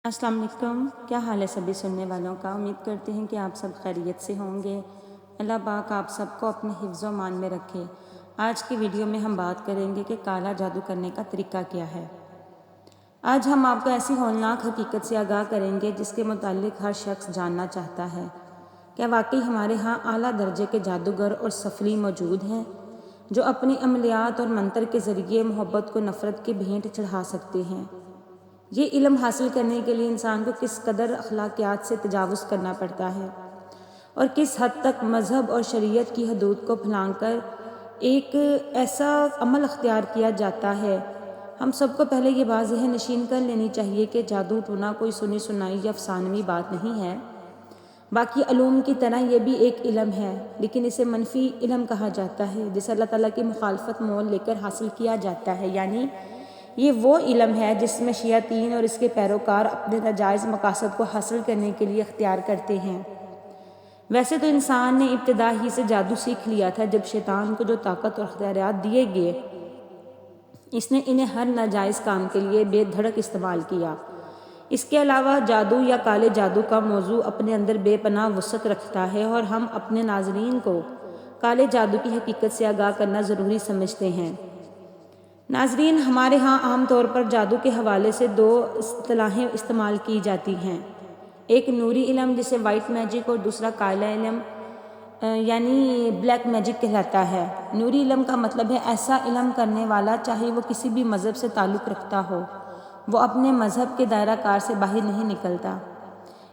अस्सलाम वालेकुम। क्या हाल है सभी सुनने वालों का। उम्मीद करते हैं कि आप सब खैरियत से होंगे। अल्लाह पाक आप सबको अपने हिफ्ज़ व मान में रखे। आज की वीडियो में हम बात करेंगे कि काला जादू करने का तरीका क्या है। आज हम आपको ऐसी हौलनाक हकीकत से आगाह करेंगे जिसके मुतालिक हर शख्स जानना चाहता है। क्या वाकई हमारे यहाँ आला दर्जे के जादूगर और सफली मौजूद हैं जो अपनी अमलियात और मंत्र के ज़रिए मोहब्बत को नफ़रत की भेंट चढ़ा सकते हैं। ये इल्म हासिल करने के लिए इंसान को किस कदर अखलाकियात से तजावुज़ करना पड़ता है और किस हद तक मज़हब और शरीयत की हदूद को फलांकर एक ऐसा अमल अख्तियार किया जाता है। हम सबको पहले ये बात ज़हन नशीन कर लेनी चाहिए कि जादू टोना कोई सुनी सुनाई या अफसानवी बात नहीं है। बाकी अलूम की तरह ये भी एक इल्म है, लेकिन इसे मनफी इल्म कहा जाता है जिसे अल्लाह ताला की मुखालफत मोल लेकर हासिल किया जाता है। यानी ये वो इल्म है जिसमें शयातीन और इसके पैरोकार अपने नाजायज़ मकासद को हासिल करने के लिए अख्तियार करते हैं। वैसे तो इंसान ने इब्तिदा ही से जादू सीख लिया था। जब शैतान को जो ताकत और अख्तियारात दिए गए, इसने इन्हें हर नाजायज़ काम के लिए बेधड़क इस्तेमाल किया। इसके अलावा जादू या काले जादू का मौजू अपने अंदर बेपनाह वसअत रखता है और हम अपने नाज़रीन को काले जादू की हकीकत से आगाह करना ज़रूरी समझते हैं। नाज़रीन, हमारे यहाँ आम तौर पर जादू के हवाले से दो इस्तिलाहें इस्तेमाल की जाती हैं। एक नूरी इल्म जिसे वाइट मैजिक और दूसरा काला इल्म यानी ब्लैक मैजिक कहलाता है। नूरी इल्म का मतलब है ऐसा इल्म करने वाला, चाहे वो किसी भी मज़हब से ताल्लुक़ रखता हो, वो अपने मज़हब के दायरा कार से बाहर नहीं निकलता।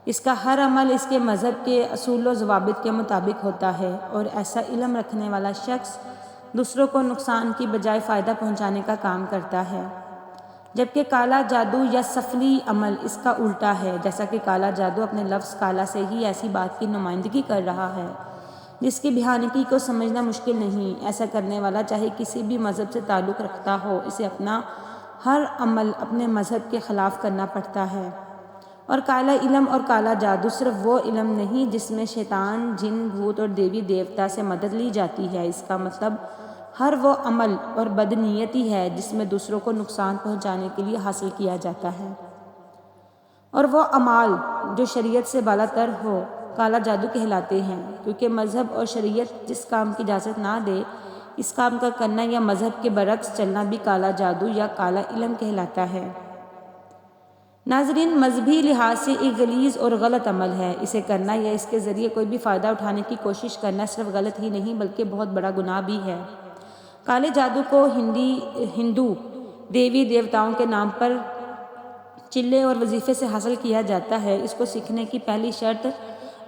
इसका हर अमल इसके मज़हब के असूल व ज़वाबित के मुताबिक होता है और ऐसा इल्म रखने वाला शख्स दूसरों को नुकसान की बजाय फ़ायदा पहुंचाने का काम करता है। जबकि काला जादू या सफली अमल इसका उल्टा है, जैसा कि काला जादू अपने लफ्ज़ काला से ही ऐसी बात की नुमाइंदगी कर रहा है जिसकी भयानकी को समझना मुश्किल नहीं। ऐसा करने वाला चाहे किसी भी मज़हब से ताल्लुक़ रखता हो, इसे अपना हर अमल अपने मज़हब के ख़िलाफ़ करना पड़ता है। और काला इल्म और काला जादू सिर्फ वो इल्म नहीं जिसमें शैतान, जिन, भूत और देवी देवता से मदद ली जाती है। इसका मतलब हर वो अमल और बदनीयती है जिसमें दूसरों को नुकसान पहुंचाने के लिए हासिल किया जाता है। और वो अमाल जो शरीयत से बालातर हो काला जादू कहलाते हैं, क्योंकि मज़हब और शरीयत जिस काम की इजाज़त ना दे, इस काम का करना या मज़हब के बरक्स चलना भी काला जादू या काला इल्म कहलाता है। नाज़रीन, मजहबी लिहाज से एक गलीज़ और गलत अमल है। इसे करना या इसके ज़रिए कोई भी फ़ायदा उठाने की कोशिश करना सिर्फ गलत ही नहीं बल्कि बहुत बड़ा गुनाह भी है। काले जादू को हिंदू देवी देवताओं के नाम पर चिल्ले और वजीफ़े से हासिल किया जाता है। इसको सीखने की पहली शर्त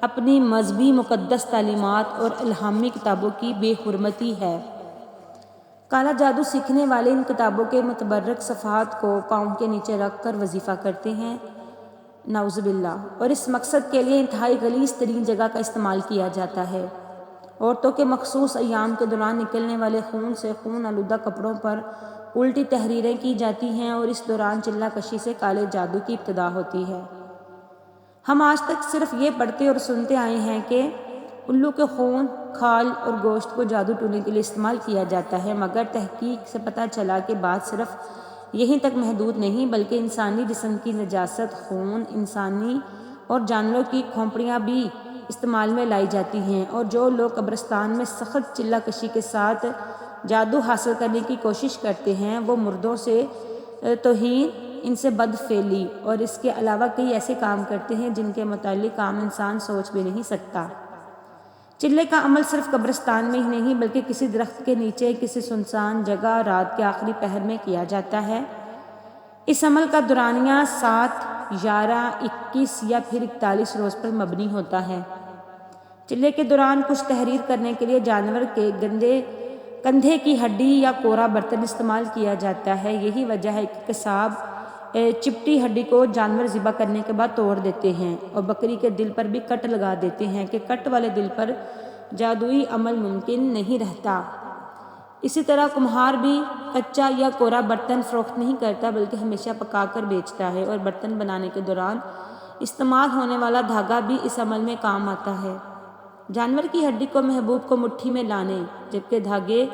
अपनी मजहबी मुक़द्दस तालीमात और इल्हामी किताबों की बेहुरमती है। काला जादू सीखने वाले इन किताबों के मुतबर्रक सफ़हात को पाँव के नीचे रख कर वजीफ़ा करते हैं, नाउज़ुबिल्लाह, और इस मकसद के लिए इंतहाई गलीज़ तरीन जगह का इस्तेमाल किया जाता है। औरतों के मखसूस अय्याम के दौरान निकलने वाले खून से खून आलूदा कपड़ों पर उल्टी तहरीरें की जाती हैं और इस दौरान चिल्ला कशी से काले जादू की इब्तिदा होती है। हम आज तक सिर्फ ये पढ़ते और सुनते आए हैं कि उल्लू के खून, खाल और गोश्त को जादू टोने के लिए इस्तेमाल किया जाता है, मगर तहकीक से पता चला कि बात सिर्फ यहीं तक महदूद नहीं बल्कि इंसानी जिस्म की नजासत, खून, इंसानी और जानवरों की खोपड़ियाँ भी इस्तेमाल में लाई जाती हैं। और जो लोग कब्रिस्तान में सख्त चिल्ला कशी के साथ जादू हासिल करने की कोशिश करते हैं, वो मुर्दों से तौहीन, इनसे बदफेली और इसके अलावा कई ऐसे काम करते हैं जिनके मुतालिक आम इंसान सोच भी नहीं सकता। चिल्ले का अमल सिर्फ कब्रिस्तान में ही नहीं बल्कि किसी दरख्त के नीचे किसी सुनसान जगह रात के आखिरी पहर में किया जाता है। इस अमल का दुरानिया 7, 11, 21 या फिर 41 रोज़ पर मबनी होता है। चिल्ले के दौरान कुछ तहरीर करने के लिए जानवर के कंधे की हड्डी या कोरा बर्तन इस्तेमाल किया जाता है। यही वजह है कि कसाब चिपटी हड्डी को जानवर ज़िबा करने के बाद तोड़ देते हैं और बकरी के दिल पर भी कट लगा देते हैं कि कट वाले दिल पर जादुई अमल मुमकिन नहीं रहता। इसी तरह कुम्हार भी कच्चा या कोरा बर्तन फ़रोख्त नहीं करता बल्कि हमेशा पका कर बेचता है और बर्तन बनाने के दौरान इस्तेमाल होने वाला धागा भी इस अमल में काम आता है। जानवर की हड्डी को महबूब को मुट्ठी में लाने जबकि धागे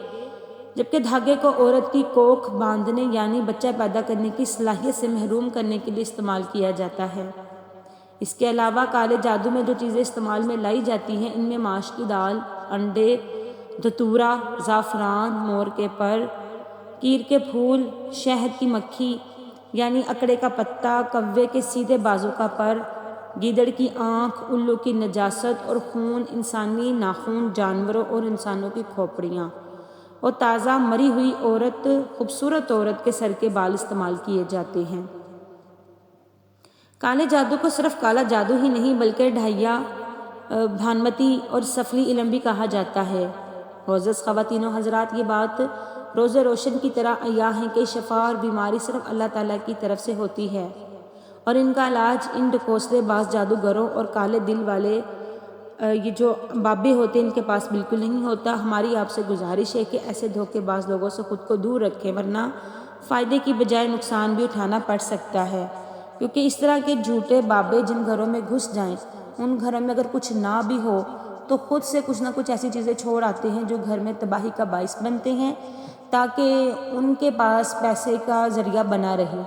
جبکہ دھاگے کو عورت کی کوکھ باندھنے یعنی بچہ پیدا کرنے کی صلاحیت سے محروم کرنے کے لیے استعمال کیا جاتا ہے۔ اس کے علاوہ کالے جادو میں جو چیزیں استعمال میں لائی جاتی ہیں ان میں ماش کی دال، انڈے، دھتورا، زعفران، مور کے پر، کیر کے پھول، شہد کی مکھی یعنی اکڑے کا پتا، کوے کے سیدھے بازو کا پر، گیدڑ کی آنکھ، الو کی نجاست اور خون، انسانی ناخن، جانوروں اور انسانوں کی کھوپڑیاں اور تازہ مری ہوئی خوبصورت عورت کے سر کے بال استعمال کیے جاتے ہیں۔ کالے جادو کو صرف کالا جادو ہی نہیں بلکہ ڈھائیا، بھانمتی اور سفلی علم بھی کہا جاتا ہے۔ معزز خواتین و حضرات، یہ بات روز روشن کی طرح عیاں ہے کہ شفا اور بیماری صرف اللہ تعالیٰ کی طرف سے ہوتی ہے اور ان کا علاج ان ڈکوسلے باز جادوگروں اور کالے دل والے یہ جو بابے ہوتے ہیں ان کے پاس بالکل نہیں ہوتا۔ ہماری آپ سے گزارش ہے کہ ایسے دھوکے باز لوگوں سے خود کو دور رکھیں، ورنہ فائدے کی بجائے نقصان بھی اٹھانا پڑ سکتا ہے، کیونکہ اس طرح کے جھوٹے بابے جن گھروں میں گھس جائیں ان گھروں میں اگر کچھ نہ بھی ہو تو خود سے کچھ نہ کچھ ایسی چیزیں چھوڑ آتے ہیں جو گھر میں تباہی کا باعث بنتے ہیں تاکہ ان کے پاس پیسے کا ذریعہ بنا رہے۔